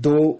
2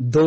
2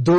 2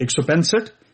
165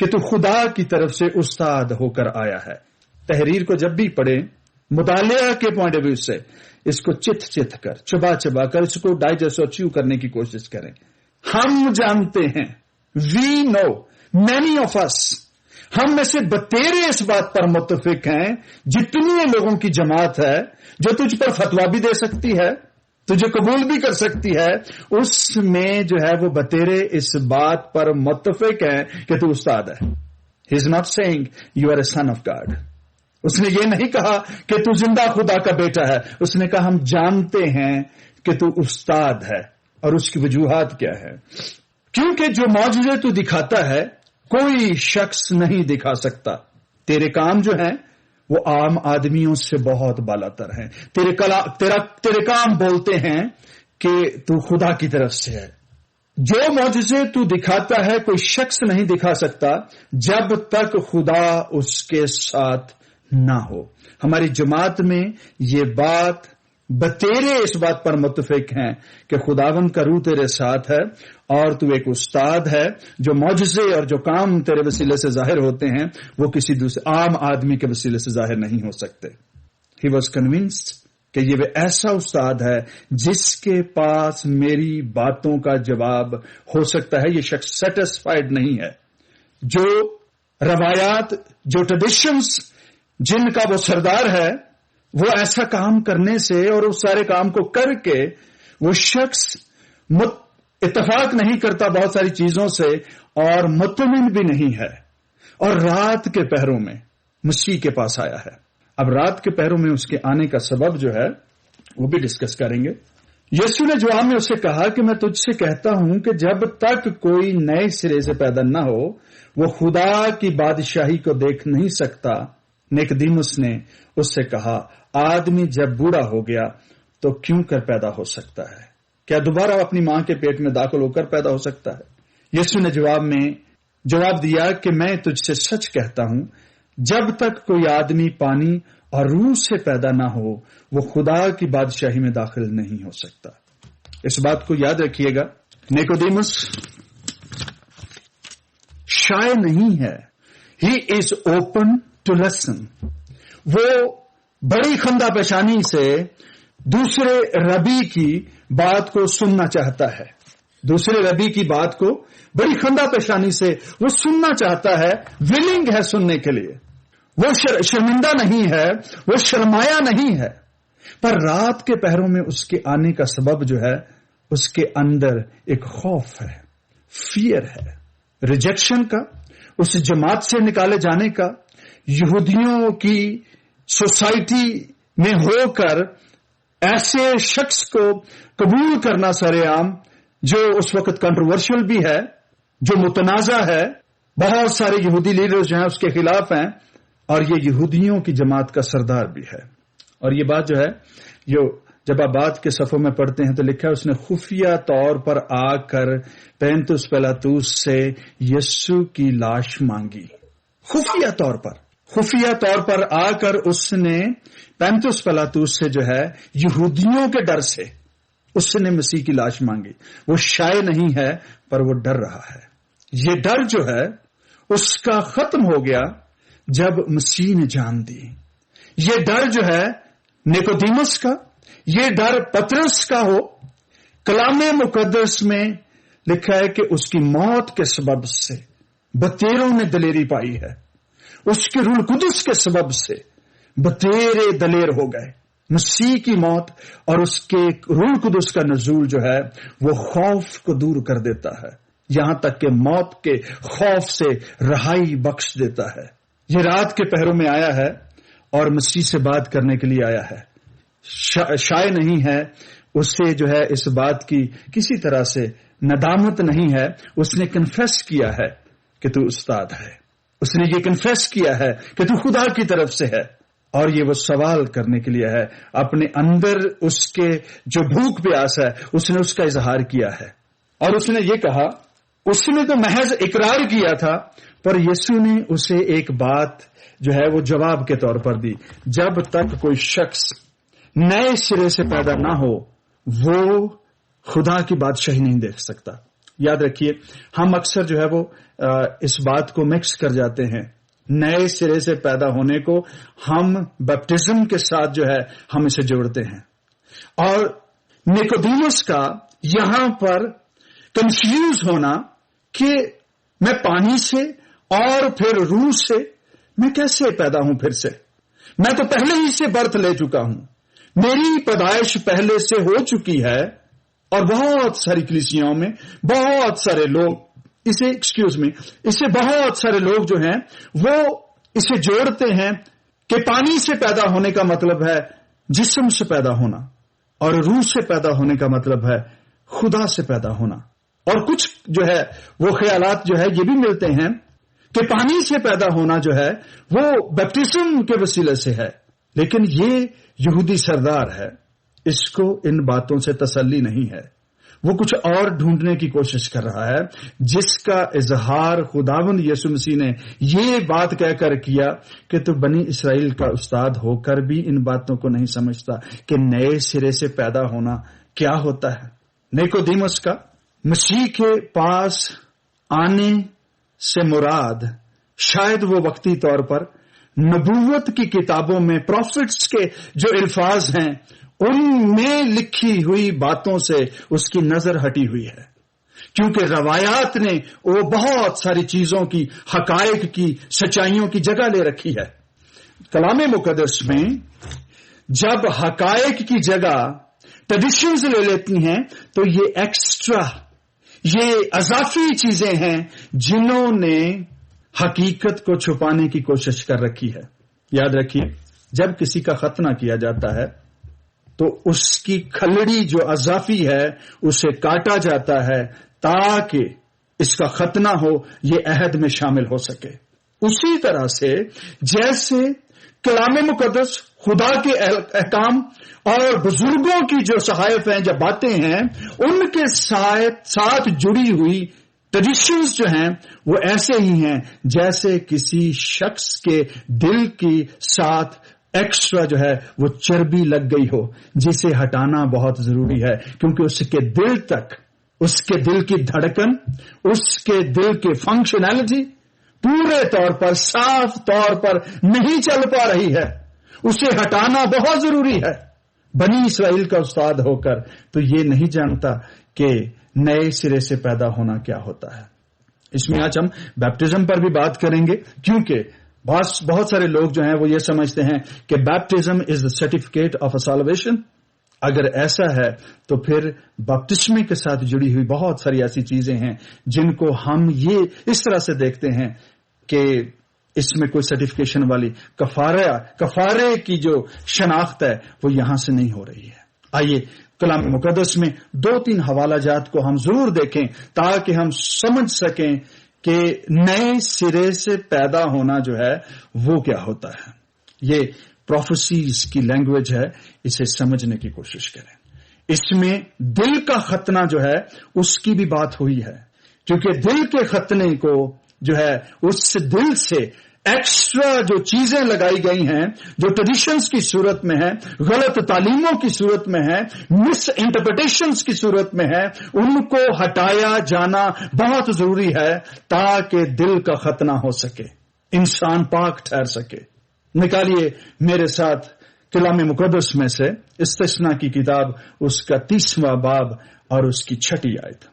کہ تو خدا کی طرف سے استاد ہو کر آیا ہے. تحریر کو جب بھی پڑھیں مطالعہ کے پوائنٹ آف ویو سے اس کو چت کر چبا کر اس کو ڈائجسٹ اور چیو کرنے کی کوشش کریں. ہم جانتے ہیں, وی نو, مینی آف اس, ہم میں سے بتیرے اس بات پر متفق ہیں, جتنی لوگوں کی جماعت ہے جو تجھ پر فتویٰ بھی دے سکتی ہے, تجھے قبول بھی کر سکتی ہے, اس میں جو ہے وہ بتیرے اس بات پر متفق ہیں کہ تو استاد ہے. He is not seeing you are a son of God. اس نے یہ نہیں کہا کہ تو زندہ خدا کا بیٹا ہے, اس نے کہا ہم جانتے ہیں کہ تو استاد ہے. اور اس کی وجوہات کیا ہے؟ کیونکہ جو معجزے تو دکھاتا ہے کوئی شخص نہیں دکھا سکتا. تیرے کام جو ہیں وہ عام آدمیوں سے بہت بالا تر ہیں. تیرے کام بولتے ہیں کہ تو خدا کی طرف سے ہے. جو معجزے تو دکھاتا ہے کوئی شخص نہیں دکھا سکتا جب تک خدا اس کے ساتھ نہ ہو. ہماری جماعت میں یہ بات بتیرے اس بات پر متفق ہیں کہ خداوند کا روح تیرے ساتھ ہے اور تو ایک استاد ہے. جو معجزے اور جو کام تیرے وسیلے سے ظاہر ہوتے ہیں وہ کسی دوسرے عام آدمی کے وسیلے سے ظاہر نہیں ہو سکتے. ہی واز کنونسڈ کہ یہ وہ ایسا استاد ہے جس کے پاس میری باتوں کا جواب ہو سکتا ہے. یہ شخص سیٹسفائیڈ نہیں ہے. جو روایات, جو ٹریڈیشنز جن کا وہ سردار ہے, وہ ایسا کام کرنے سے اور اس سارے کام کو کر کے وہ شخص اتفاق نہیں کرتا بہت ساری چیزوں سے اور مطمئن بھی نہیں ہے. اور رات کے پہروں میں مسیح کے پاس آیا ہے. اب رات کے پہروں میں اس کے آنے کا سبب جو ہے وہ بھی ڈسکس کریں گے. یسوع نے جواب میں اسے کہا کہ میں تجھ سے کہتا ہوں کہ جب تک کوئی نئے سرے سے پیدا نہ ہو وہ خدا کی بادشاہی کو دیکھ نہیں سکتا. نیقودیموس نے اس سے کہا آدمی جب بوڑھا ہو گیا تو کیوں کر پیدا ہو سکتا ہے؟ کیا دوبارہ اپنی ماں کے پیٹ میں داخل ہو کر پیدا ہو سکتا ہے؟ یسوع نے جواب دیا کہ میں تجھ سے سچ کہتا ہوں جب تک کوئی آدمی پانی اور روح سے پیدا نہ ہو وہ خدا کی بادشاہی میں داخل نہیں ہو سکتا. اس بات کو یاد رکھیے گا. نیقودیموس شائع نہیں ہے. He is open to listen. وہ بڑی خندہ پیشانی سے دوسرے ربی کی بات کو سننا چاہتا ہے. دوسرے ربی کی بات کو بڑی خندہ پیشانی سے وہ سننا چاہتا ہے, ولنگ ہے سننے کے لیے. وہ شرمندہ نہیں ہے, وہ شرمایا نہیں ہے. پر رات کے پہروں میں اس کے آنے کا سبب جو ہے اس کے اندر ایک خوف ہے, فیئر ہے, ریجیکشن کا, اس جماعت سے نکالے جانے کا, یہودیوں کی سوسائٹی میں ہو کر ایسے شخص کو قبول کرنا سر عام جو اس وقت کنٹروورشل بھی ہے, جو متنازع ہے. بہت سارے یہودی لیڈرز جو ہیں اس کے خلاف ہیں اور یہ یہودیوں کی جماعت کا سردار بھی ہے. اور یہ بات جو ہے جب آپ بات کے صفوں میں پڑھتے ہیں تو لکھا ہے اس نے خفیہ طور پر آ کر پینتس پیلاطوس سے یسوع کی لاش مانگی. خفیہ طور پر آ کر اس نے پینتس پیلاطوس سے جو ہے یہودیوں کے ڈر سے اس نے مسیح کی لاش مانگی. وہ شائع نہیں ہے پر وہ ڈر رہا ہے. یہ ڈر جو ہے اس کا ختم ہو گیا جب مسیح نے جان دی. یہ ڈر جو ہے نیقودیموس کا, یہ ڈر پطرس کا ہو. کلام مقدس میں لکھا ہے کہ اس کی موت کے سبب سے بتیروں نے دلیری پائی ہے. اس کے روح القدس کے سبب سے بتیرے دلیر ہو گئے. مسیح کی موت اور اس کے روح القدس کا نزول جو ہے وہ خوف کو دور کر دیتا ہے, یہاں تک کہ موت کے خوف سے رہائی بخش دیتا ہے. یہ رات کے پہروں میں آیا ہے اور مسیح سے بات کرنے کے لیے آیا ہے. شائع نہیں ہے, اسے جو ہے اس بات کی کسی طرح سے ندامت نہیں ہے. اس نے کنفیس کیا ہے کہ تو استاد ہے. اس نے یہ کنفیس کیا ہے کہ تو خدا کی طرف سے ہے. اور یہ وہ سوال کرنے کے لیے ہے, اپنے اندر اس کے جو بھوک پیاس ہے اس نے اس کا اظہار کیا ہے. اور اس نے یہ کہا, اس نے تو محض اقرار کیا تھا پر یسوع نے اسے ایک بات جو ہے وہ جواب کے طور پر دی. جب تک کوئی شخص نئے سرے سے پیدا نہ ہو وہ خدا کی بادشاہی نہیں دیکھ سکتا. یاد رکھیے ہم اکثر جو ہے وہ اس بات کو مکس کر جاتے ہیں. نئے سرے سے پیدا ہونے کو ہم بیپٹزم کے ساتھ جو ہے ہم اسے جوڑتے ہیں. اور نیکودیموس کا یہاں پر کنفیوز ہونا کہ میں پانی سے اور پھر روح سے میں کیسے پیدا ہوں پھر سے؟ میں تو پہلے ہی سے برتھ لے چکا ہوں، میری پیدائش پہلے سے ہو چکی ہے. اور بہت ساری کلیسیاؤں میں بہت سارے لوگ اسے بہت سارے لوگ جو ہیں وہ اسے جوڑتے ہیں کہ پانی سے پیدا ہونے کا مطلب ہے جسم سے پیدا ہونا، اور روح سے پیدا ہونے کا مطلب ہے خدا سے پیدا ہونا. اور کچھ جو ہے وہ خیالات جو ہے یہ بھی ملتے ہیں کہ پانی سے پیدا ہونا جو ہے وہ بیپٹزم کے وسیلے سے ہے. لیکن یہ یہودی سردار ہے، اس کو ان باتوں سے تسلی نہیں ہے. وہ کچھ اور ڈھونڈنے کی کوشش کر رہا ہے جس کا اظہار خداوند یسوع مسیح نے یہ بات کہہ کر کیا کہ تو بنی اسرائیل کا استاد ہو کر بھی ان باتوں کو نہیں سمجھتا کہ نئے سرے سے پیدا ہونا کیا ہوتا ہے. نیکودیموس کا مسیح کے پاس آنے سے مراد شاید وہ وقتی طور پر نبوت کی کتابوں میں پروفٹس کے جو الفاظ ہیں ان میں لکھی ہوئی باتوں سے اس کی نظر ہٹی ہوئی ہے، کیونکہ روایات نے وہ بہت ساری چیزوں کی، حقائق کی، سچائیوں کی جگہ لے رکھی ہے. کلام مقدس میں جب حقائق کی جگہ ٹریڈیشنز لے لیتی ہیں تو یہ ایکسٹرا، یہ اضافی چیزیں ہیں جنہوں نے حقیقت کو چھپانے کی کوشش کر رکھی ہے. یاد رکھیے جب کسی کا ختنہ کیا جاتا ہے تو اس کی کھلڑی جو اضافی ہے اسے کاٹا جاتا ہے تاکہ اس کا ختنہ ہو، یہ عہد میں شامل ہو سکے. اسی طرح سے جیسے کلام مقدس خدا کے احکام اور بزرگوں کی جو صحائف ہیں، جب باتیں ہیں، ان کے ساتھ جڑی ہوئی ٹریڈیشنز جو ہیں وہ ایسے ہی ہیں جیسے کسی شخص کے دل کی ساتھ ایکسٹرا جو ہے وہ چربی لگ گئی ہو جسے ہٹانا بہت ضروری ہے، کیونکہ اس کے دل تک، اس کے دل کی دھڑکن، اس کے دل کی فنکشنالٹی پورے طور پر صاف طور پر نہیں چل پا رہی ہے. اسے ہٹانا بہت ضروری ہے. بنی اسرائیل کا استاد ہو کر تو یہ نہیں جانتا کہ نئے سرے سے پیدا ہونا کیا ہوتا ہے. اس میں آج ہم بیپٹزم پر بھی بات کریں گے، کیونکہ بہت سارے لوگ جو ہیں وہ یہ سمجھتے ہیں کہ baptism is the certificate of a salvation. اگر ایسا ہے تو پھر بپتسمے کے ساتھ جڑی ہوئی بہت ساری ایسی چیزیں ہیں جن کو ہم یہ اس طرح سے دیکھتے ہیں کہ اس میں کوئی سرٹیفکیشن والی کفارے کی جو شناخت ہے وہ یہاں سے نہیں ہو رہی ہے. آئیے کلام مقدس میں 2-3 حوالہ جات کو ہم ضرور دیکھیں تاکہ ہم سمجھ سکیں کہ نئے سرے سے پیدا ہونا جو ہے وہ کیا ہوتا ہے. یہ پروفیسیز کی لینگویج ہے، اسے سمجھنے کی کوشش کریں. اس میں دل کا ختنہ جو ہے اس کی بھی بات ہوئی ہے، کیونکہ دل کے ختنے کو جو ہے اس دل سے ایکسٹرا جو چیزیں لگائی گئی ہیں، جو ٹریڈیشنز کی صورت میں ہیں، غلط تعلیموں کی صورت میں ہیں، مس انٹرپریٹیشنز کی صورت میں ہیں، ان کو ہٹایا جانا بہت ضروری ہے تاکہ دل کا ختنہ ہو سکے، انسان پاک ٹھہر سکے. نکالیے میرے ساتھ کلام مقدس میں سے استثنا کی کتاب، اس کا 30واں باب اور اس کی 6 آیت.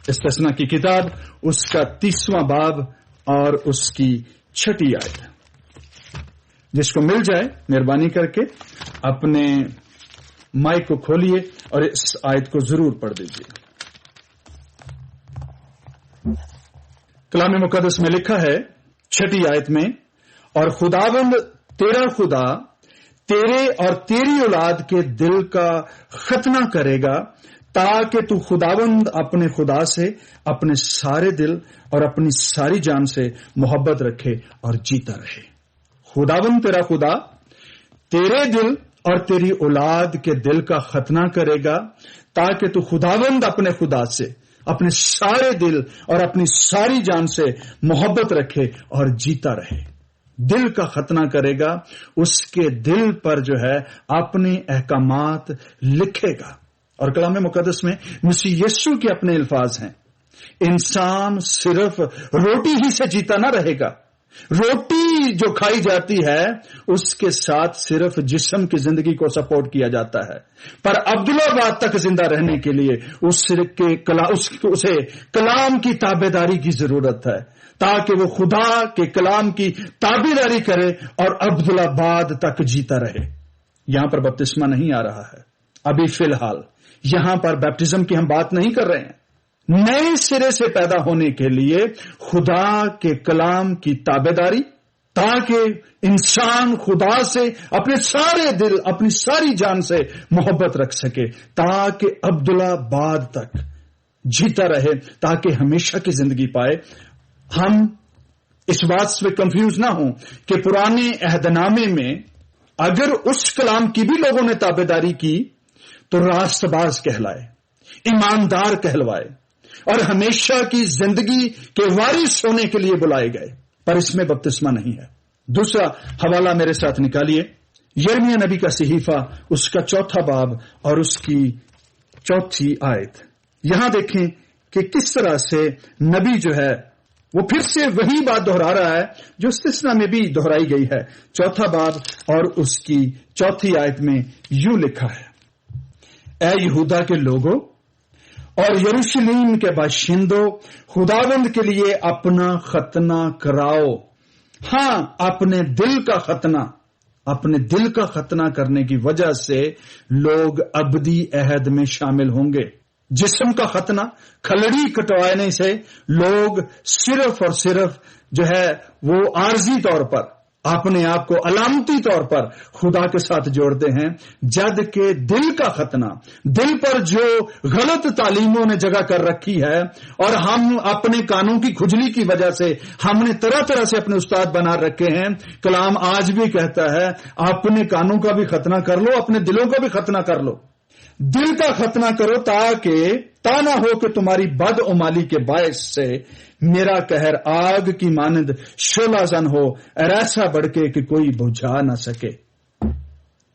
استثنا کی کتاب، اس کا 30واں باب اور اس کی 6 آیت. جس کو مل جائے مہربانی کر کے اپنے مائک کو کھولیے اور اس آیت کو ضرور پڑھ دیجیے. کلام مقدس میں لکھا ہے 6 آیت میں، اور خداوند تیرا خدا تیرے اور تیری اولاد کے دل کا ختنہ کرے گا تاکہ تو خداوند اپنے خدا سے اپنے سارے دل اور اپنی ساری جان سے محبت رکھے اور جیتا رہے. خداوند تیرا خدا تیرے دل اور تیری اولاد کے دل کا ختنہ کرے گا تاکہ تو خداوند اپنے خدا سے اپنے سارے دل اور اپنی ساری جان سے محبت رکھے اور جیتا رہے. دل کا ختنہ کرے گا، اس کے دل پر جو ہے اپنے احکامات لکھے گا. اور کلام مقدس میں مسیح یسوع کے اپنے الفاظ ہیں، انسان صرف روٹی ہی سے جیتا نہ رہے گا، روٹی جو کھائی جاتی ہے اس کے ساتھ صرف جسم کی زندگی کو سپورٹ کیا جاتا ہے، پر عبدالآباد تک زندہ رہنے کے لیے اسے کلام کی تابعداری کی ضرورت ہے، تاکہ وہ خدا کے کلام کی تابعداری کرے اور عبدالآباد تک جیتا رہے۔ یہاں پر بپتسمہ نہیں آ رہا ہے، ابھی فی الحال یہاں پر بیپٹزم کی ہم بات نہیں کر رہے ہیں۔ نئے سرے سے پیدا ہونے کے لیے خدا کے کلام کی تابعداری، تاکہ انسان خدا سے اپنے سارے دل، اپنی ساری جان سے محبت رکھ سکے، تاکہ عبدالآباد تک جیتا رہے، تاکہ ہمیشہ کی زندگی پائے۔ ہم اس بات سے کنفیوز نہ ہوں کہ پرانے عہد نامے میں اگر اس کلام کی بھی لوگوں نے تابعداری کی تو راست باز کہلائے، ایماندار کہلوائے اور ہمیشہ کی زندگی کے وارث ہونے کے لیے بلائے گئے، پر اس میں بپتسمہ نہیں ہے۔ دوسرا حوالہ میرے ساتھ نکالیے، یرمیہ نبی کا صحیفہ، اس کا 4 باب اور اس کی 4 آیت۔ یہاں دیکھیں کہ کس طرح سے نبی جو ہے وہ پھر سے وہی بات دہرا رہا ہے جو استثنا میں بھی دہرائی گئی ہے۔ 4 باب اور اس کی 4 آیت میں یوں لکھا ہے، اے یہودا کے لوگوں اور یروشلم کے باشندوں، خداوند کے لیے اپنا ختنہ کراؤ۔ ہاں، اپنے دل کا ختنہ کرنے کی وجہ سے لوگ ابدی عہد میں شامل ہوں گے۔ جسم کا ختنہ، کھلڑی کٹوانے سے لوگ صرف اور صرف جو ہے وہ عارضی طور پر اپنے آپ کو علامتی طور پر خدا کے ساتھ جوڑتے ہیں، جد کہ دل کا ختنہ، دل پر جو غلط تعلیموں نے جگہ کر رکھی ہے اور ہم اپنے کانوں کی کھجلی کی وجہ سے ہم نے طرح طرح سے اپنے استاد بنا رکھے ہیں۔ کلام آج بھی کہتا ہے اپنے کانوں کا بھی ختنہ کر لو، اپنے دلوں کا بھی ختنہ کر لو، دل کا ختنہ کرو، تاکہ نہ ہو کہ تمہاری بدعمالی کے باعث سے میرا قہر آگ کی مانند شعلہ زن ہو اور ایسا بڑھکے کہ کوئی بجھا نہ سکے۔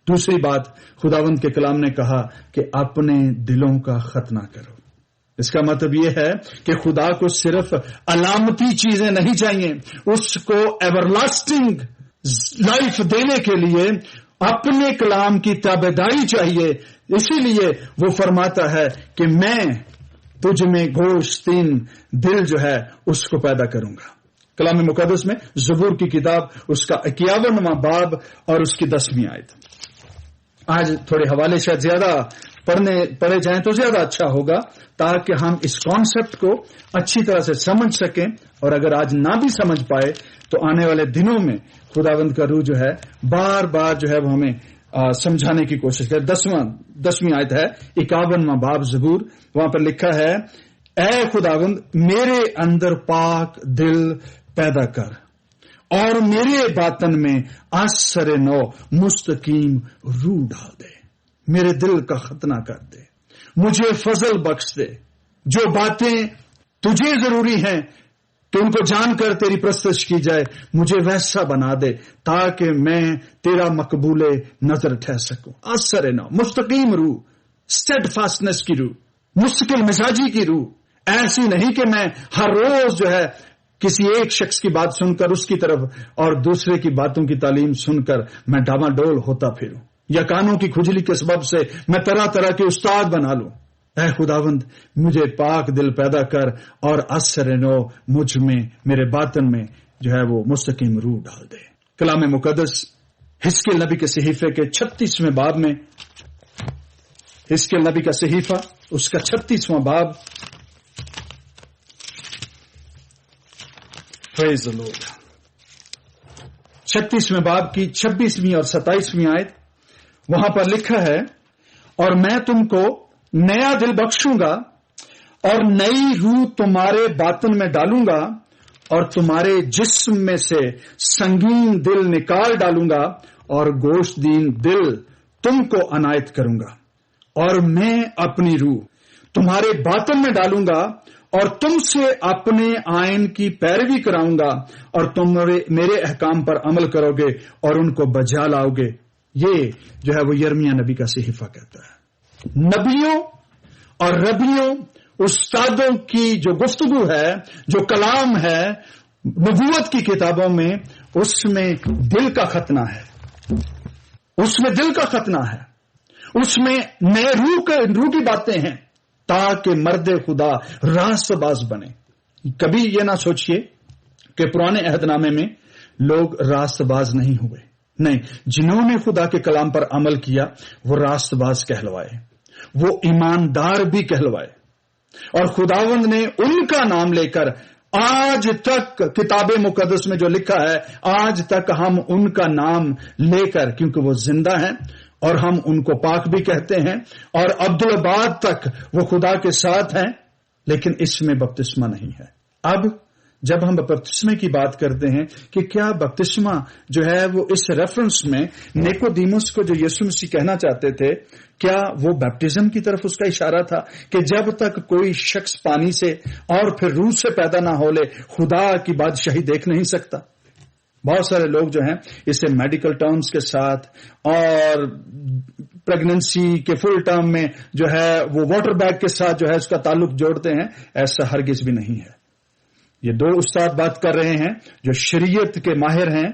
دوسری بات خداوند کے کلام نے کہا کہ اپنے دلوں کا ختنہ کرو۔ اس کا مطلب یہ ہے کہ خدا کو صرف علامتی چیزیں نہیں چاہیے، اس کو ایور لاسٹنگ لائف دینے کے لیے اپنے کلام کی تابعداری چاہیے۔ اسی لیے وہ فرماتا ہے کہ میں تجھ میں گوشتین دل جو ہے اس کو پیدا کروں گا۔ کلام مقدس میں زبور کی کتاب اس کا 51واں باب اور اس کی 10ویں آیت۔ آج تھوڑے حوالے شاید زیادہ پڑھے جائیں تو زیادہ اچھا ہوگا، تاکہ ہم اس کانسیپٹ کو اچھی طرح سے سمجھ سکیں، اور اگر آج نہ بھی سمجھ پائے تو آنے والے دنوں میں خداوند کا روح جو ہے بار بار جو ہے وہ ہمیں سمجھانے کی کوشش کرے۔ 10ویں آیت ہے 51واں باب زبور، وہاں پر لکھا ہے، اے خداوند میرے اندر پاک دل پیدا کر اور میرے باطن میں اثر نو مستقیم روح ڈال دے۔ میرے دل کا ختنہ کر دے، مجھے فضل بخش دے، جو باتیں تجھے ضروری ہیں کہ ان کو جان کر تیری پرستش کی جائے، مجھے ویسا بنا دے تاکہ میں تیرا مقبول نظر ٹھہر سکوں۔ اثر نو، مستقیم روح، اسٹیڈ فاسٹنس کی روح، مستقل مزاجی کی روح، ایسی نہیں کہ میں ہر روز جو ہے کسی ایک شخص کی بات سن کر اس کی طرف اور دوسرے کی باتوں کی تعلیم سن کر میں ڈاما ڈول ہوتا پھروں، یا کانوں کی کھجلی کے سبب سے میں طرح طرح کے استاد بنا لوں۔ اے خداوند مجھے پاک دل پیدا کر اور اثر نو مجھ میں، میرے باطن میں جو ہے وہ مستقیم روح ڈال دے۔ کلام مقدس حزقیل نبی کے صحیفے کے 36ویں باب میں، حزقیل نبی کا صحیفہ اس کا 36واں باب، پریز دی لارڈ، 36ویں باب کی 26ویں اور 27ویں آیت، وہاں پر لکھا ہے، اور میں تم کو نیا دل بخشوں گا اور نئی روح تمہارے باطن میں ڈالوں گا اور تمہارے جسم میں سے سنگین دل نکال ڈالوں گا اور گوشت دین دل تم کو عنایت کروں گا، اور میں اپنی روح تمہارے باطن میں ڈالوں گا اور تم سے اپنے آئین کی پیروی کراؤں گا اور تم میرے احکام پر عمل کرو گے اور ان کو بجا لاؤ گے۔ یہ جو ہے وہ یرمیہ نبی کا صحیفہ کہتا ہے۔ نبیوں اور ربیوں استادوں کی جو گفتگو ہے، جو کلام ہے نبوت کی کتابوں میں، اس میں دل کا ختنہ ہے، اس میں دل کا ختنہ ہے، اس میں نئے روح کی باتیں ہیں، تاکہ مرد خدا راست باز بنے۔ کبھی یہ نہ سوچئے کہ پرانے عہد نامے میں لوگ راست باز نہیں ہوئے، نہیں، جنہوں نے خدا کے کلام پر عمل کیا وہ راست باز کہلوائے، وہ ایماندار بھی کہلوائے، اور خداوند نے ان کا نام لے کر آج تک کتاب مقدس میں جو لکھا ہے، آج تک ہم ان کا نام لے کر، کیونکہ وہ زندہ ہیں اور ہم ان کو پاک بھی کہتے ہیں، اور عبدالآباد تک وہ خدا کے ساتھ ہیں، لیکن اس میں بپتسمہ نہیں ہے۔ اب جب ہم بپتسمے کی بات کرتے ہیں کہ کیا بپتسمہ جو ہے وہ اس ریفرنس میں نیکودیموس کو جو یسوع مسیح کہنا چاہتے تھے، کیا وہ بیپٹزم کی طرف اس کا اشارہ تھا کہ جب تک کوئی شخص پانی سے اور پھر روح سے پیدا نہ ہو لے خدا کی بادشاہی دیکھ نہیں سکتا؟ بہت سارے لوگ جو ہیں اسے میڈیکل ٹرمز کے ساتھ اور پریگننسی کے فل ٹرم میں جو ہے وہ واٹر بیگ کے ساتھ جو ہے اس کا تعلق جوڑتے ہیں۔ ایسا ہرگز بھی نہیں ہے۔ یہ دو استاد بات کر رہے ہیں جو شریعت کے ماہر ہیں،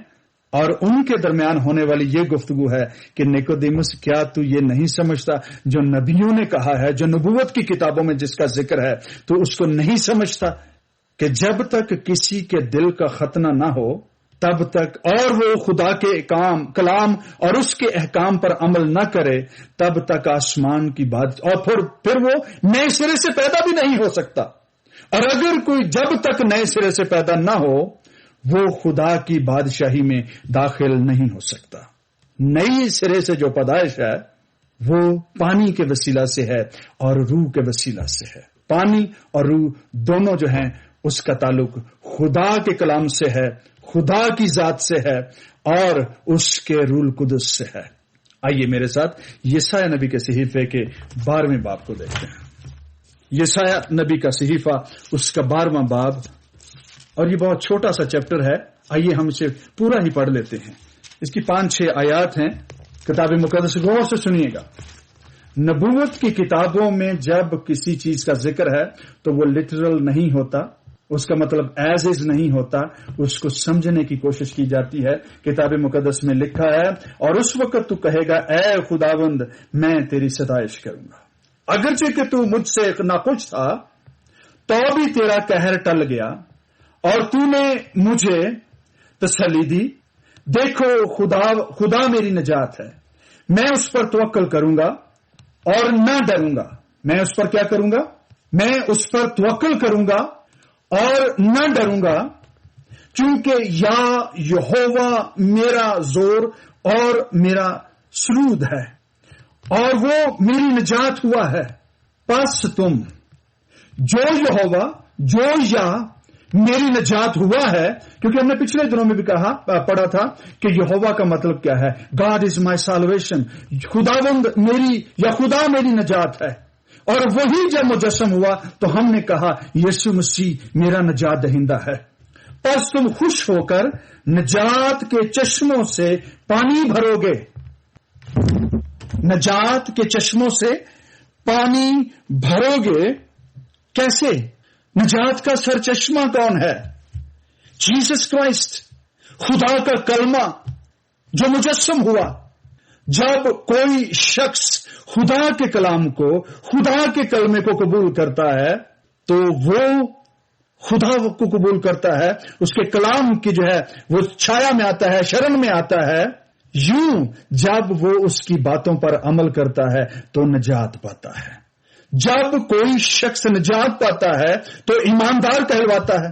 اور ان کے درمیان ہونے والی یہ گفتگو ہے کہ نیکودیمس، کیا تو یہ نہیں سمجھتا جو نبیوں نے کہا ہے، جو نبوت کی کتابوں میں جس کا ذکر ہے، تو اس کو نہیں سمجھتا کہ جب تک کسی کے دل کا ختنہ نہ ہو تب تک، اور وہ خدا کے کلام اور اس کے احکام پر عمل نہ کرے، تب تک آسمان کی بات، اور پھر وہ نئے سرے سے پیدا بھی نہیں ہو سکتا۔ اور اگر کوئی جب تک نئے سرے سے پیدا نہ ہو وہ خدا کی بادشاہی میں داخل نہیں ہو سکتا۔ نئی سرے سے جو پیدائش ہے وہ پانی کے وسیلہ سے ہے اور روح کے وسیلہ سے ہے۔ پانی اور روح دونوں جو ہیں اس کا تعلق خدا کے کلام سے ہے، خدا کی ذات سے ہے، اور اس کے روح القدس سے ہے۔ آئیے میرے ساتھ یسایہ نبی کے صحیفے کے 12ویں باب کو دیکھتے ہیں۔ یسایہ نبی کا صحیفہ اس کا 12واں باب، اور یہ بہت چھوٹا سا چیپٹر ہے، آئیے ہم اسے پورا ہی پڑھ لیتے ہیں۔ اس کی 5-6 آیات ہیں، کتاب مقدس غور سے سنیے گا۔ نبوت کی کتابوں میں جب کسی چیز کا ذکر ہے تو وہ لٹرل نہیں ہوتا، اس کا مطلب ایز از نہیں ہوتا، اس کو سمجھنے کی کوشش کی جاتی ہے۔ کتاب مقدس میں لکھا ہے، اور اس وقت تو کہے گا اے خداوند میں تیری ستائش کروں گا، اگرچہ کہ تو مجھ سے ناخوش تھا تو بھی تیرا قہر ٹل گیا اور تو نے مجھے تسلی دی۔ دیکھو خدا میری نجات ہے، میں اس پر توکل کروں گا اور نہ ڈروں گا۔ میں اس پر کیا کروں گا؟ میں اس پر توکل کروں گا اور نہ ڈروں گا، چونکہ یا یہوہ میرا زور اور میرا سرود ہے اور وہ میری نجات ہوا ہے۔ پس تم جو یہوہ، جو یا میری نجات ہوا ہے، کیونکہ ہم نے پچھلے دنوں میں بھی پڑھا تھا کہ یہوہ کا مطلب کیا ہے؟ گاڈ از مائی سالویشن، خداوند میری یا خدا میری نجات ہے۔ اور وہی جب مجسم ہوا تو ہم نے کہا یسوع مسیح میرا نجات دہندہ ہے۔ پس تم خوش ہو کر نجات کے چشموں سے پانی بھرو گے۔ نجات کے چشموں سے پانی بھرو گے کیسے؟ نجات کا سر چشمہ کون ہے؟ جیسس کرائسٹ، خدا کا کلمہ جو مجسم ہوا۔ جب کوئی شخص خدا کے کلام کو، خدا کے کلمے کو قبول کرتا ہے تو وہ خدا کو قبول کرتا ہے، اس کے کلام کی جو ہے وہ چھایا میں آتا ہے، شرن میں آتا ہے۔ یوں جب وہ اس کی باتوں پر عمل کرتا ہے تو نجات پاتا ہے۔ جب کوئی شخص نجات پاتا ہے تو ایماندار کہلواتا ہے،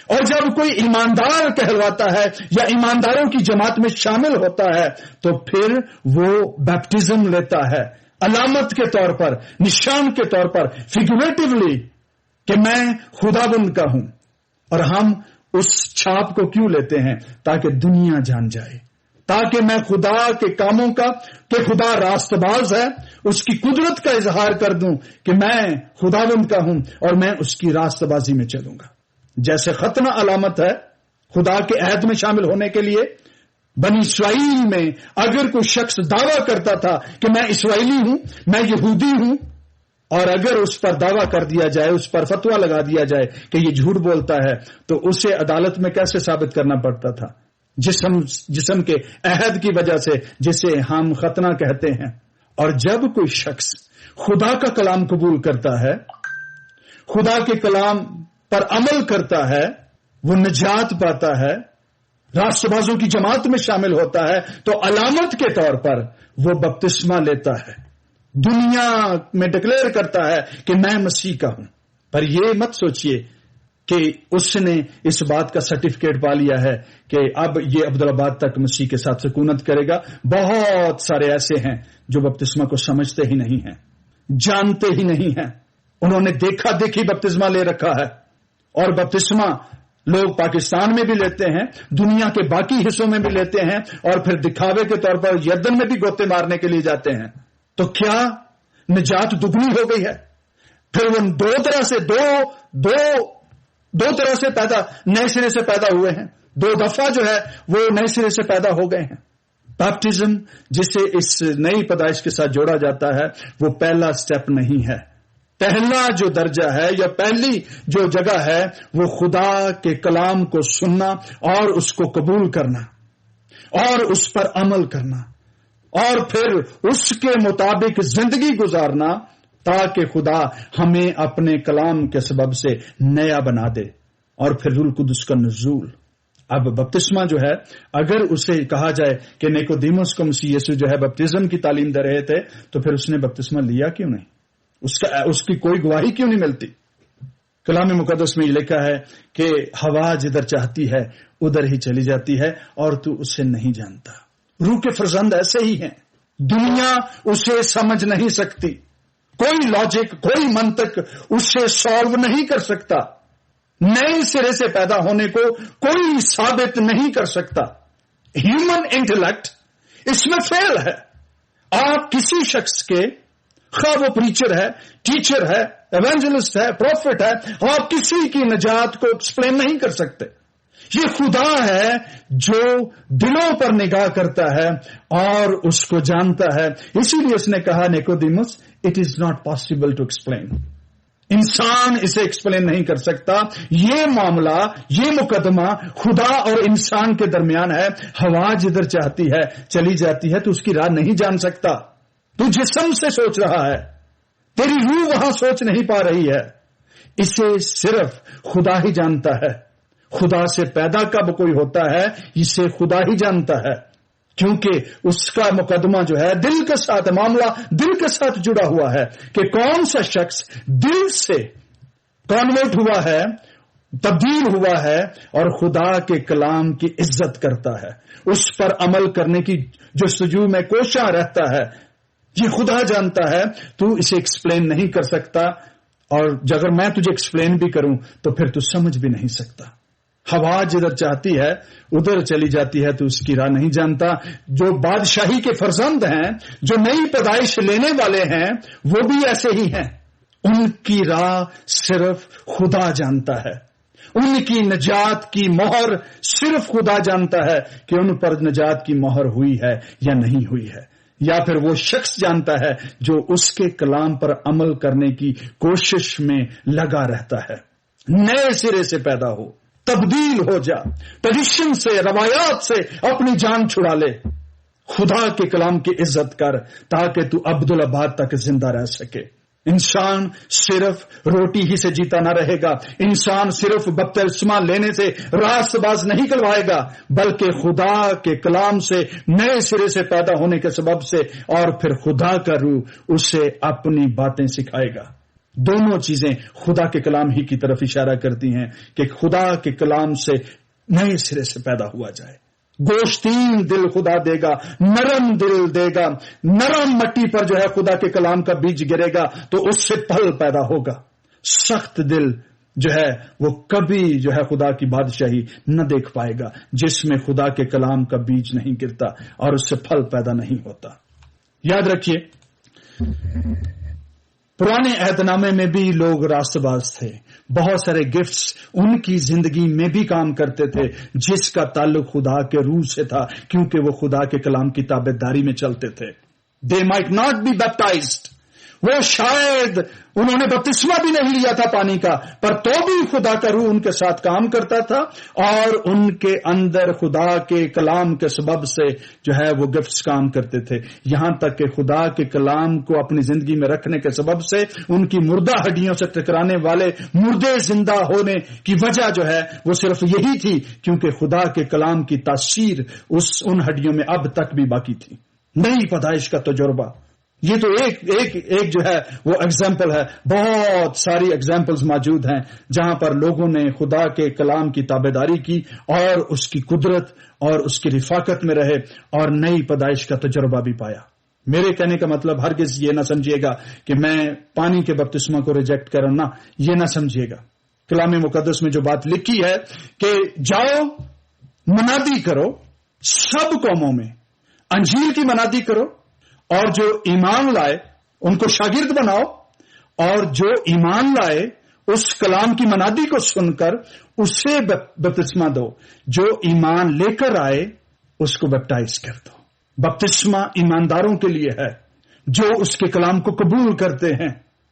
اور جب کوئی ایماندار کہلواتا ہے یا ایمانداروں کی جماعت میں شامل ہوتا ہے تو پھر وہ بیپٹزم لیتا ہے، علامت کے طور پر، نشان کے طور پر، فیگوریٹیولی، کہ میں خداوند کا ہوں۔ اور ہم اس چھاپ کو کیوں لیتے ہیں؟ تاکہ دنیا جان جائے، تاکہ میں خدا کے کاموں کا، کہ خدا راست باز ہے، اس کی قدرت کا اظہار کر دوں کہ میں خداوند کا ہوں اور میں اس کی راست بازی میں چلوں گا۔ جیسے ختنہ علامت ہے خدا کے عہد میں شامل ہونے کے لیے، بنی اسرائیل میں اگر کوئی شخص دعویٰ کرتا تھا کہ میں اسرائیلی ہوں، میں یہودی ہوں، اور اگر اس پر دعویٰ کر دیا جائے، اس پر فتویٰ لگا دیا جائے کہ یہ جھوٹ بولتا ہے، تو اسے عدالت میں کیسے ثابت کرنا پڑتا تھا؟ جسم کے عہد کی وجہ سے، جسے ہم ختنہ کہتے ہیں۔ اور جب کوئی شخص خدا کا کلام قبول کرتا ہے، خدا کے کلام پر عمل کرتا ہے، وہ نجات پاتا ہے، راست بازوں کی جماعت میں شامل ہوتا ہے، تو علامت کے طور پر وہ بپتسمہ لیتا ہے، دنیا میں ڈکلیئر کرتا ہے کہ میں مسیح کا ہوں۔ پر یہ مت سوچئے کہ اس نے اس بات کا سرٹیفکیٹ پا لیا ہے کہ اب یہ عبدالآباد تک مسیح کے ساتھ سکونت کرے گا۔ بہت سارے ایسے ہیں جو بپتسمہ کو سمجھتے ہی نہیں ہیں، جانتے ہی نہیں ہیں، انہوں نے دیکھا دیکھی بپتسمہ لے رکھا ہے، اور بپتسمہ لوگ پاکستان میں بھی لیتے ہیں، دنیا کے باقی حصوں میں بھی لیتے ہیں، اور پھر دکھاوے کے طور پر یردن میں بھی گوتے مارنے کے لیے جاتے ہیں۔ تو کیا نجات دگنی ہو گئی ہے؟ پھر وہ دو طرح سے نئے سرے سے پیدا ہوئے ہیں، 2 دفعہ جو ہے وہ نئے سرے سے پیدا ہو گئے ہیں۔ بیپٹزم جسے اس نئی پیدائش کے ساتھ جوڑا جاتا ہے، وہ پہلا سٹیپ نہیں ہے۔ پہلا جو درجہ ہے یا پہلی جو جگہ ہے، وہ خدا کے کلام کو سننا اور اس کو قبول کرنا اور اس پر عمل کرنا، اور پھر اس کے مطابق زندگی گزارنا، تاکہ خدا ہمیں اپنے کلام کے سبب سے نیا بنا دے، اور پھر روح القدس کا نزول۔ اب بپتسمہ جو ہے، اگر اسے کہا جائے کہ نیکودیموس کو مسیح یسوع جو ہے بپتزم کی تعلیم دے رہے تھے، تو پھر اس نے بپتسمہ لیا کیوں نہیں؟ اس کی کوئی گواہی کیوں نہیں ملتی؟ کلام مقدس میں یہ لکھا ہے کہ ہوا جدھر چاہتی ہے ادھر ہی چلی جاتی ہے، اور تو اسے نہیں جانتا۔ روح کے فرزند ایسے ہی ہیں، دنیا اسے سمجھ نہیں سکتی، کوئی لاجک، کوئی منطق اسے سالو نہیں کر سکتا، نئے سرے سے پیدا ہونے کو کوئی ثابت نہیں کر سکتا۔ ہیومن انٹلیکٹ اس میں فیل ہے۔ آپ کسی شخص کے، خواہ وہ پریچر ہے، ٹیچر ہے، ایونجلسٹ ہے، پروفٹ ہے، آپ کسی کی نجات کو ایکسپلین نہیں کر سکتے۔ یہ خدا ہے جو دلوں پر نگاہ کرتا ہے اور اس کو جانتا ہے۔ اسی لیے اس نے کہا Nicodemus, it is not possible to explain. انسان اسے ایکسپلین نہیں کر سکتا۔ یہ معاملہ، یہ مقدمہ خدا اور انسان کے درمیان ہے۔ ہوا جدھر چاہتی ہے چلی جاتی ہے، تو اس کی راہ نہیں جان سکتا۔ تو جسم سے سوچ رہا ہے، تیری روح وہاں سوچ نہیں پا رہی ہے۔ اسے صرف خدا ہی جانتا ہے۔ خدا سے پیدا کب کوئی ہوتا ہے، اسے خدا ہی جانتا ہے، کیونکہ اس کا مقدمہ جو ہے دل کے ساتھ، معاملہ دل کے ساتھ جڑا ہوا ہے کہ کون سا شخص دل سے کنورٹ ہوا ہے، تبدیل ہوا ہے، اور خدا کے کلام کی عزت کرتا ہے، اس پر عمل کرنے کی جستجو میں کوشاں رہتا ہے۔ یہ خدا جانتا ہے، تو اسے ایکسپلین نہیں کر سکتا، اور اگر میں تجھے ایکسپلین بھی کروں تو پھر تو سمجھ بھی نہیں سکتا۔ ہوا جدھر چاہتی ہے ادھر چلی جاتی ہے، تو اس کی راہ نہیں جانتا۔ جو بادشاہی کے فرزند ہیں، جو نئی پیدائش لینے والے ہیں، وہ بھی ایسے ہی ہیں۔ ان کی راہ صرف خدا جانتا ہے، ان کی نجات کی مہر صرف خدا جانتا ہے کہ ان پر نجات کی مہر ہوئی ہے یا نہیں ہوئی ہے، یا پھر وہ شخص جانتا ہے جو اس کے کلام پر عمل کرنے کی کوشش میں لگا رہتا ہے۔ نئے سرے سے پیدا ہو، تبدیل ہو جا، ٹریڈیشن سے، روایات سے اپنی جان چھڑا لے، خدا کے کلام کی عزت کر تاکہ تو عبدالآباد تک زندہ رہ سکے۔ انسان صرف روٹی ہی سے جیتا نہ رہے گا، انسان صرف بپتسمہ لینے سے راست باز نہیں کروائے گا، بلکہ خدا کے کلام سے نئے سرے سے پیدا ہونے کے سبب سے، اور پھر خدا کا روح اسے اپنی باتیں سکھائے گا۔ دونوں چیزیں خدا کے کلام ہی کی طرف اشارہ کرتی ہیں کہ خدا کے کلام سے نئے سرے سے پیدا ہوا جائے۔ گوشتین دل خدا دے گا، نرم دل دے گا۔ نرم مٹی پر جو ہے خدا کے کلام کا بیج گرے گا تو اس سے پھل پیدا ہوگا۔ سخت دل جو ہے وہ کبھی جو ہے خدا کی بادشاہی نہ دیکھ پائے گا، جس میں خدا کے کلام کا بیج نہیں گرتا اور اس سے پھل پیدا نہیں ہوتا۔ یاد رکھیے، پرانے عہد نامے میں بھی لوگ راست باز تھے، بہت سارے گفٹس ان کی زندگی میں بھی کام کرتے تھے جس کا تعلق خدا کے روح سے تھا، کیونکہ وہ خدا کے کلام کی تابعداری میں چلتے تھے۔ They might not be baptized، وہ شاید انہوں نے بپتسمہ بھی نہیں لیا تھا پانی کا، پر تو بھی خدا کا روح ان کے ساتھ کام کرتا تھا، اور ان کے اندر خدا کے کلام کے سبب سے جو ہے وہ گفٹس کام کرتے تھے، یہاں تک کہ خدا کے کلام کو اپنی زندگی میں رکھنے کے سبب سے ان کی مردہ ہڈیوں سے ٹکرانے والے مردے زندہ ہونے کی وجہ جو ہے وہ صرف یہی تھی، کیونکہ خدا کے کلام کی تاثیر ان ہڈیوں میں اب تک بھی باقی تھی۔ نئی پیدائش کا تجربہ، یہ تو ایک جو ہے وہ ایگزامپل ہے، بہت ساری ایگزامپلز موجود ہیں جہاں پر لوگوں نے خدا کے کلام کی تابعداری کی اور اس کی قدرت اور اس کی رفاقت میں رہے اور نئی پیدائش کا تجربہ بھی پایا۔ میرے کہنے کا مطلب ہرگز یہ نہ سمجھیے گا کہ میں پانی کے بپتسمہ کو ریجیکٹ کروں، نہ، یہ نہ سمجھیے گا۔ کلام مقدس میں جو بات لکھی ہے کہ جاؤ منادی کرو سب قوموں میں، انجیل کی منادی کرو، اور جو ایمان لائے ان کو شاگرد بناؤ، اور جو ایمان لائے اس کلام کی منادی کو سن کر اسے بپتسمہ دو، جو ایمان لے کر آئے اس کو بیپٹائز کر دو۔ بپتسمہ ایمانداروں کے لیے ہے جو اس کے کلام کو قبول کرتے ہیں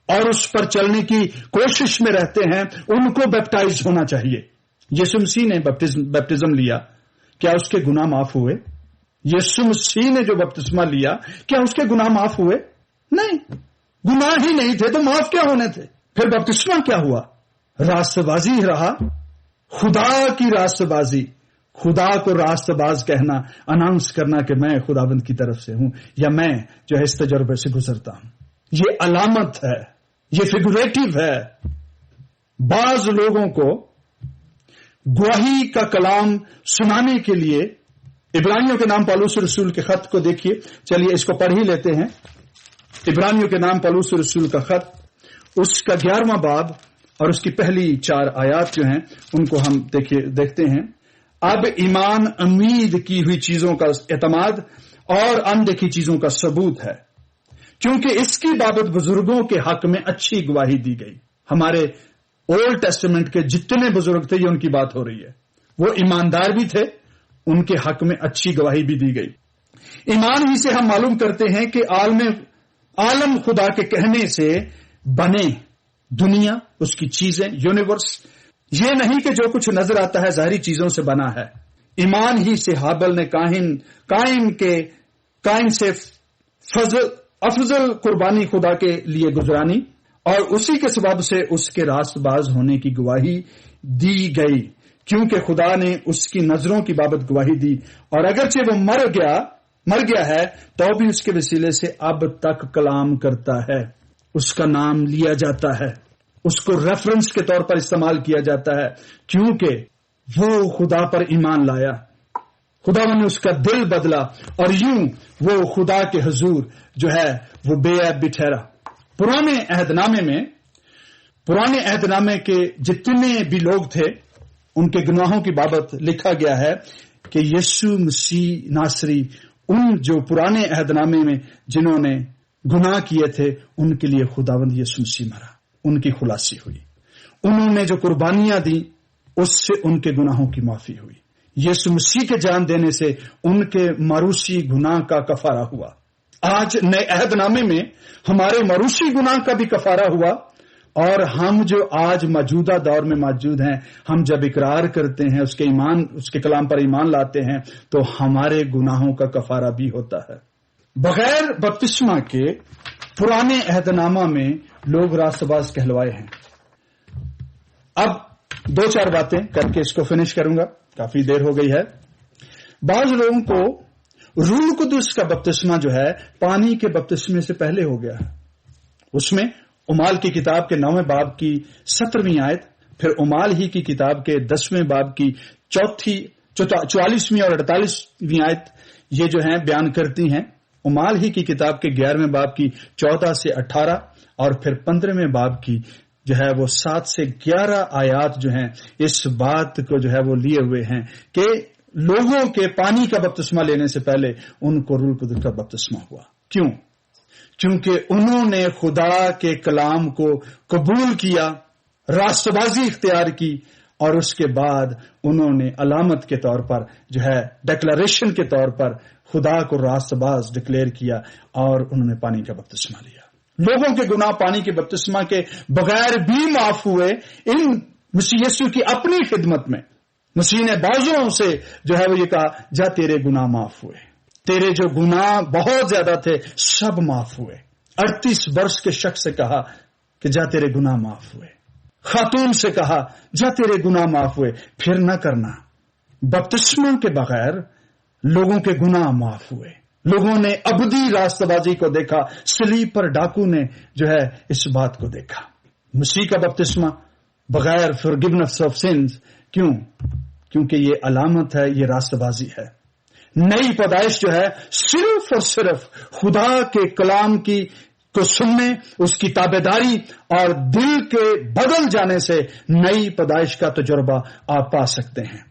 اور اس پر چلنے کی کوشش میں رہتے ہیں، ان کو بیپٹائز ہونا چاہیے۔ یسوع مسیح نے بیپٹزم لیا، کیا اس کے گناہ معاف ہوئے؟ یسوع مسیح نے جو بپتسمہ لیا کیا اس کے گناہ معاف ہوئے؟ نہیں، گناہ ہی نہیں تھے تو معاف کیا ہونے تھے؟ پھر بپتسمہ کیا ہوا؟ راست بازی رہا، خدا کی راست بازی، خدا کو راست باز کہنا، اناؤنس کرنا کہ میں خداوند کی طرف سے ہوں، یا میں جو ہے اس تجربے سے گزرتا ہوں۔ یہ علامت ہے، یہ فگوریٹو ہے۔ بعض لوگوں کو گواہی کا کلام سنانے کے لیے، عبرانیوں کے نام پالوس رسول کے خط کو دیکھیے، چلیے اس کو پڑھ ہی لیتے ہیں۔ عبرانیوں کے نام پالوس رسول کا خط، اس کا 11واں باب اور اس کی پہلی 4 آیات جو ہیں ان کو ہم دیکھتے ہیں۔ اب ایمان امید کی ہوئی چیزوں کا اعتماد اور اندیکھی چیزوں کا ثبوت ہے، کیونکہ اس کی بابت بزرگوں کے حق میں اچھی گواہی دی گئی۔ ہمارے اولڈ ٹیسٹمنٹ کے جتنے بزرگ تھے یہ ان کی بات ہو رہی ہے، وہ ایماندار بھی تھے، ان کے حق میں اچھی گواہی بھی دی گئی۔ ایمان ہی سے ہم معلوم کرتے ہیں کہ عالم خدا کے کہنے سے بنے، دنیا، اس کی چیزیں، یونیورس، یہ نہیں کہ جو کچھ نظر آتا ہے ظاہری چیزوں سے بنا ہے۔ ایمان ہی سے حابل نے قائن سے افضل قربانی خدا کے لیے گزرانی، اور اسی کے سبب سے اس کے راست باز ہونے کی گواہی دی گئی، کیونکہ خدا نے اس کی نظروں کی بابت گواہی دی، اور اگرچہ وہ مر گیا ہے تو بھی اس کے وسیلے سے اب تک کلام کرتا ہے، اس کا نام لیا جاتا ہے، اس کو ریفرنس کے طور پر استعمال کیا جاتا ہے، کیونکہ وہ خدا پر ایمان لایا، خدا نے اس کا دل بدلا، اور یوں وہ خدا کے حضور جو ہے وہ بے عیب بھی ٹھہرا۔ پرانے عہد نامے کے جتنے بھی لوگ تھے ان کے گناہوں کی بابت لکھا گیا ہے کہ یسوع مسیح ناصری ان جو پرانے عہد نامے میں جنہوں نے گناہ کیے تھے ان کے لیے خداوند یسوع مسیح مرا، ان کی خلاصی ہوئی، انہوں نے جو قربانیاں دی اس سے ان کے گناہوں کی معافی ہوئی، یسوع مسیح کے جان دینے سے ان کے مروسی گناہ کا کفارہ ہوا۔ آج نئے عہد نامے میں ہمارے مروسی گناہ کا بھی کفارہ ہوا، اور ہم جو آج موجودہ دور میں موجود ہیں، ہم جب اقرار کرتے ہیں، اس کے کلام پر ایمان لاتے ہیں، تو ہمارے گناہوں کا کفارہ بھی ہوتا ہے۔ بغیر بپتسمہ کے پرانے عہد نامہ میں لوگ راست باز کہلوائے ہیں۔ اب 2-4 باتیں کر کے اس کو فنش کروں گا، کافی دیر ہو گئی ہے۔ بعض لوگوں کو روح القدس کا بپتسمہ جو ہے پانی کے بپتسمے سے پہلے ہو گیا ہے۔ اس میں امال کی کتاب کے 9ویں باب کی 17ویں آیت، پھر امال ہی کی کتاب کے 10ویں باب کی 44ویں اور 48ویں آیت یہ جو ہیں بیان کرتی ہیں۔ امال ہی کی کتاب کے 11ویں باب کی 14 سے 18 اور پھر 15ویں باب کی جو ہے وہ 7 سے 11 آیات جو ہیں اس بات کو جو ہے وہ لیے ہوئے ہیں کہ لوگوں کے پانی کا بپتسمہ لینے سے پہلے ان کو روح القدس کا بپتسمہ ہوا۔ کیوں؟ کیونکہ انہوں نے خدا کے کلام کو قبول کیا، راست بازی اختیار کی، اور اس کے بعد انہوں نے علامت کے طور پر جو ہے ڈکلریشن کے طور پر خدا کو راست باز ڈکلیئر کیا، اور انہوں نے پانی کا بپتسمہ لیا۔ لوگوں کے گناہ پانی کے بپتسمہ کے بغیر بھی معاف ہوئے ان مسیح یسوع کی اپنی خدمت میں۔ مسیح نے بعضوں سے جو ہے وہ یہ کہا، جا تیرے گناہ معاف ہوئے، تیرے جو گناہ بہت زیادہ تھے سب معاف ہوئے۔ 38 برس کے شخص سے کہا کہ جا تیرے گناہ معاف ہوئے۔ خاتون سے کہا جا تیرے گناہ معاف ہوئے، پھر نہ کرنا۔ بپتسمہ کے بغیر لوگوں کے گناہ معاف ہوئے۔ لوگوں نے ابدی راستہ بازی کو دیکھا، صلیب پر ڈاکو نے جو ہے اس بات کو دیکھا۔ مسیح کا بپتسمہ بغیر forgiveness of sins، کیونکہ یہ علامت ہے، یہ راستہ بازی ہے۔ نئی پیدائش جو ہے صرف اور صرف خدا کے کلام کو سننے، اس کی تابعداری اور دل کے بدل جانے سے نئی پیدائش کا تجربہ آپ پا سکتے ہیں۔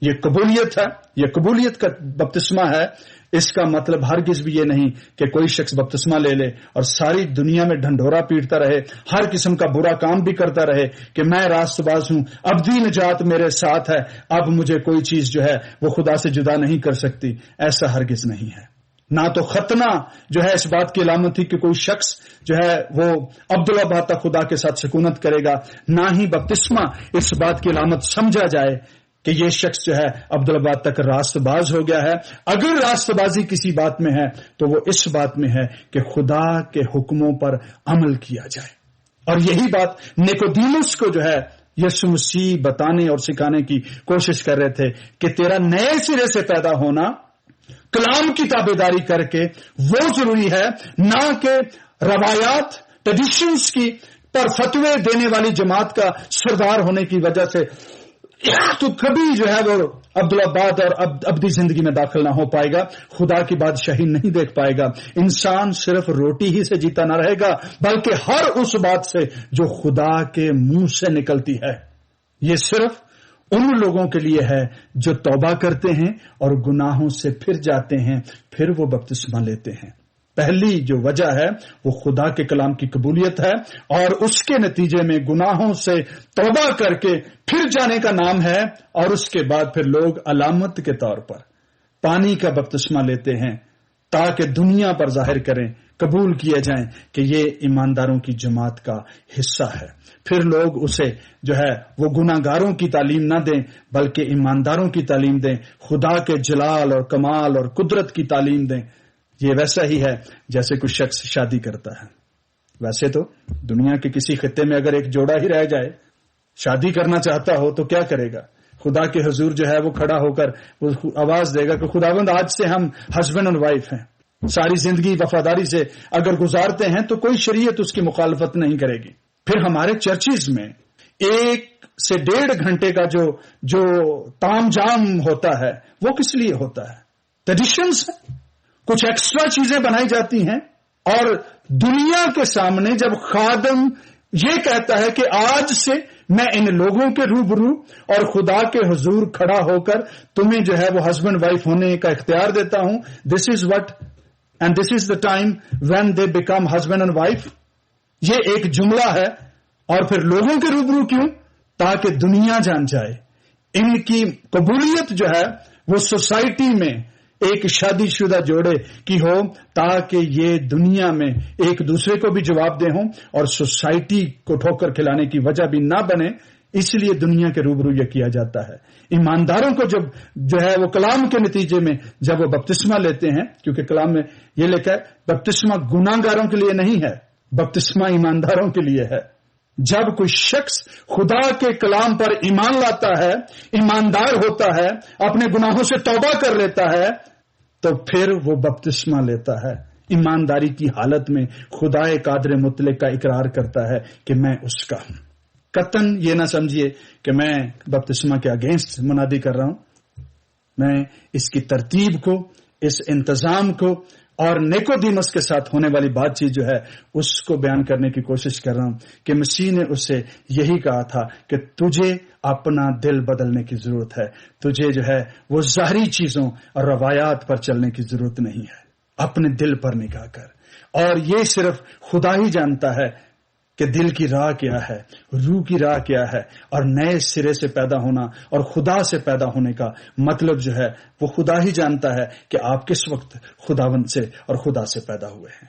یہ قبولیت ہے، یہ قبولیت کا بپتسمہ ہے۔ اس کا مطلب ہرگز بھی یہ نہیں کہ کوئی شخص بپتسمہ لے لے اور ساری دنیا میں ڈھنڈورا پیٹتا رہے، ہر قسم کا برا کام بھی کرتا رہے کہ میں راست باز ہوں، ابدی نجات میرے ساتھ ہے، اب مجھے کوئی چیز جو ہے وہ خدا سے جدا نہیں کر سکتی۔ ایسا ہرگز نہیں ہے۔ نہ تو ختنہ جو ہے اس بات کی علامت تھی کہ کوئی شخص جو ہے وہ عبدالآباد تک خدا کے ساتھ سکونت کرے گا، نہ ہی بپتسمہ اس بات کی علامت سمجھا جائے کہ یہ شخص جو ہے عبدالآباد تک راست باز ہو گیا ہے۔ اگر راست بازی کسی بات میں ہے تو وہ اس بات میں ہے کہ خدا کے حکموں پر عمل کیا جائے۔ اور یہی بات نیکودیموس کو جو ہے یسوع مسیح بتانے اور سکھانے کی کوشش کر رہے تھے کہ تیرا نئے سرے سے پیدا ہونا کلام کی تابعداری کر کے وہ ضروری ہے، نہ کہ روایات ٹریڈیشنز کی پر فتوے دینے والی جماعت کا سردار ہونے کی وجہ سے تو کبھی جو ہے وہ عبدالآباد اور ابدی زندگی میں داخل نہ ہو پائے گا، خدا کی بادشاہی نہیں دیکھ پائے گا۔ انسان صرف روٹی ہی سے جیتا نہ رہے گا بلکہ ہر اس بات سے جو خدا کے منہ سے نکلتی ہے۔ یہ صرف ان لوگوں کے لیے ہے جو توبہ کرتے ہیں اور گناہوں سے پھر جاتے ہیں، پھر وہ بپتسمہ لیتے ہیں۔ پہلی جو وجہ ہے وہ خدا کے کلام کی قبولیت ہے، اور اس کے نتیجے میں گناہوں سے توبہ کر کے پھر جانے کا نام ہے، اور اس کے بعد پھر لوگ علامت کے طور پر پانی کا بپتسمہ لیتے ہیں تاکہ دنیا پر ظاہر کریں، قبول کیے جائیں کہ یہ ایمانداروں کی جماعت کا حصہ ہے۔ پھر لوگ اسے جو ہے وہ گناہگاروں کی تعلیم نہ دیں بلکہ ایمانداروں کی تعلیم دیں، خدا کے جلال اور کمال اور قدرت کی تعلیم دیں۔ یہ ویسا ہی ہے جیسے کوئی شخص شادی کرتا ہے۔ ویسے تو دنیا کے کسی خطے میں اگر ایک جوڑا ہی رہ جائے شادی کرنا چاہتا ہو تو کیا کرے گا؟ خدا کے حضور جو ہے وہ کھڑا ہو کر وہ آواز دے گا کہ خداوند آج سے ہم ہسبینڈ اینڈ وائف ہیں، ساری زندگی وفاداری سے اگر گزارتے ہیں تو کوئی شریعت اس کی مخالفت نہیں کرے گی۔ پھر ہمارے چرچز میں 1 سے 1.5 گھنٹے کا جو تام جام ہوتا ہے وہ کس لیے ہوتا ہے؟ ٹریڈیشنز ہیں، کچھ ایکسٹرا چیزیں بنائی جاتی ہیں، اور دنیا کے سامنے جب خادم یہ کہتا ہے کہ آج سے میں ان لوگوں کے روبرو اور خدا کے حضور کھڑا ہو کر تمہیں جو ہے وہ ہسبینڈ وائف ہونے کا اختیار دیتا ہوں، this is what and this is the time when they become husband and wife, یہ ایک جملہ ہے۔ اور پھر لوگوں کے روبرو کیوں؟ تاکہ دنیا جان جائے ان کی قبولیت جو ہے وہ سوسائٹی میں ایک شادی شدہ جوڑے کی ہو، تاکہ یہ دنیا میں ایک دوسرے کو بھی جواب دے ہوں اور سوسائٹی کو ٹھوکر کھلانے کی وجہ بھی نہ بنے، اس لیے دنیا کے روبرو یہ کیا جاتا ہے۔ ایمانداروں کو جب جو ہے وہ کلام کے نتیجے میں جب وہ بپتسمہ لیتے ہیں، کیونکہ کلام میں یہ لکھا ہے بپتسمہ گناہ گاروں کے لیے نہیں ہے، بپتسمہ ایمانداروں کے لیے ہے۔ جب کوئی شخص خدا کے کلام پر ایمان لاتا ہے، ایماندار ہوتا ہے، اپنے گناہوں سے توبہ کر لیتا ہے، تو پھر وہ بپتسمہ لیتا ہے، ایمانداری کی حالت میں خدا قادر مطلق کا اقرار کرتا ہے کہ میں اس کا ہوں۔ قطعاً یہ نہ سمجھیے کہ میں بپتسمہ کے اگینسٹ منادی کر رہا ہوں، میں اس کی ترتیب کو، اس انتظام کو اور نیکودیمس کے ساتھ ہونے والی بات چیت جو ہے اس کو بیان کرنے کی کوشش کر رہا ہوں کہ مسیح نے اس سے یہی کہا تھا کہ تجھے اپنا دل بدلنے کی ضرورت ہے، تجھے جو ہے وہ ظاہری چیزوں اور روایات پر چلنے کی ضرورت نہیں ہے، اپنے دل پر نگاہ کر۔ اور یہ صرف خدا ہی جانتا ہے کہ دل کی راہ کیا ہے، روح کی راہ کیا ہے، اور نئے سرے سے پیدا ہونا اور خدا سے پیدا ہونے کا مطلب جو ہے وہ خدا ہی جانتا ہے کہ آپ کس وقت خداوند سے اور خدا سے پیدا ہوئے ہیں۔